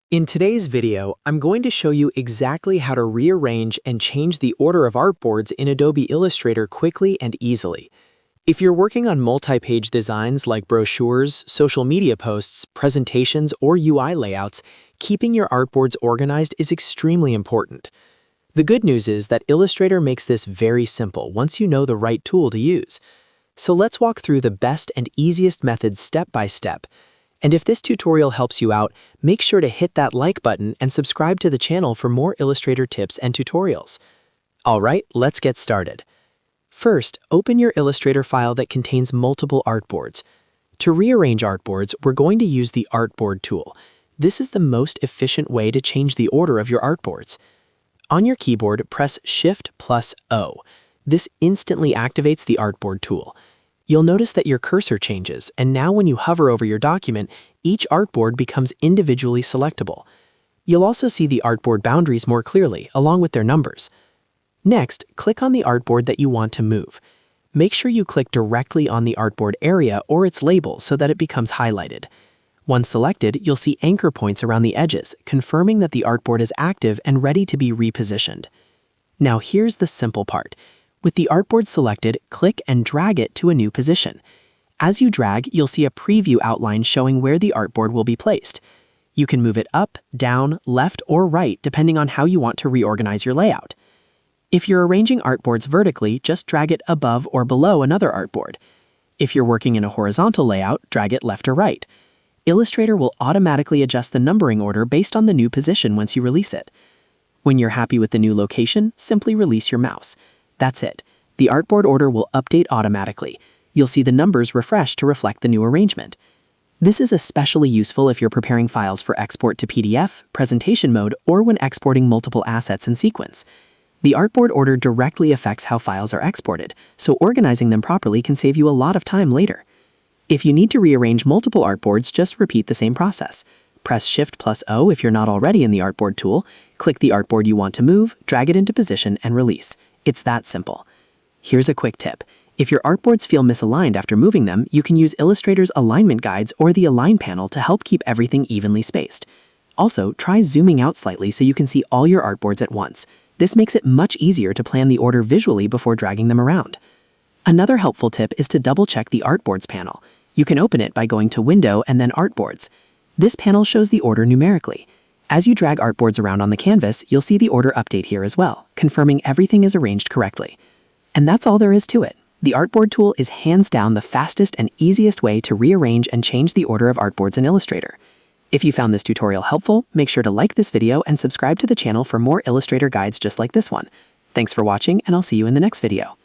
In today's video, I'm going to show you exactly how to rearrange and change the order of artboards in Adobe Illustrator quickly and easily. If you're working on multi-page designs like brochures, social media posts, presentations, or UI layouts, keeping your artboards organized is extremely important. The good news is that Illustrator makes this very simple once you know the right tool to use. So let's walk through the best and easiest methods step by step. And if this tutorial helps you out, make sure to hit that like button and subscribe to the channel for more Illustrator tips and tutorials. Alright, let's get started. First, open your Illustrator file that contains multiple artboards. To rearrange artboards, we're going to use the Artboard tool. This is the most efficient way to change the order of your artboards. On your keyboard, press Shift+O. This instantly activates the Artboard tool. You'll notice that your cursor changes, and now when you hover over your document, each artboard becomes individually selectable. You'll also see the artboard boundaries more clearly, along with their numbers. Next, click on the artboard that you want to move. Make sure you click directly on the artboard area or its label so that it becomes highlighted. Once selected, you'll see anchor points around the edges, confirming that the artboard is active and ready to be repositioned. Now here's the simple part. With the artboard selected, click and drag it to a new position. As you drag, you'll see a preview outline showing where the artboard will be placed. You can move it up, down, left, or right depending on how you want to reorganize your layout. If you're arranging artboards vertically, just drag it above or below another artboard. If you're working in a horizontal layout, drag it left or right. Illustrator will automatically adjust the numbering order based on the new position once you release it. When you're happy with the new location, simply release your mouse. That's it. The artboard order will update automatically. You'll see the numbers refresh to reflect the new arrangement. This is especially useful if you're preparing files for export to PDF, presentation mode, or when exporting multiple assets in sequence. The artboard order directly affects how files are exported, so organizing them properly can save you a lot of time later. If you need to rearrange multiple artboards, just repeat the same process. Press Shift+O if you're not already in the Artboard tool, click the artboard you want to move, drag it into position, and release. It's that simple. Here's a quick tip. If your artboards feel misaligned after moving them, you can use Illustrator's alignment guides or the Align panel to help keep everything evenly spaced. Also, try zooming out slightly so you can see all your artboards at once. This makes it much easier to plan the order visually before dragging them around. Another helpful tip is to double-check the Artboards panel. You can open it by going to Window and then Artboards. This panel shows the order numerically. As you drag artboards around on the canvas, you'll see the order update here as well, confirming everything is arranged correctly. And that's all there is to it. The Artboard tool is hands down the fastest and easiest way to rearrange and change the order of artboards in Illustrator. If you found this tutorial helpful, make sure to like this video and subscribe to the channel for more Illustrator guides just like this one. Thanks for watching, and I'll see you in the next video.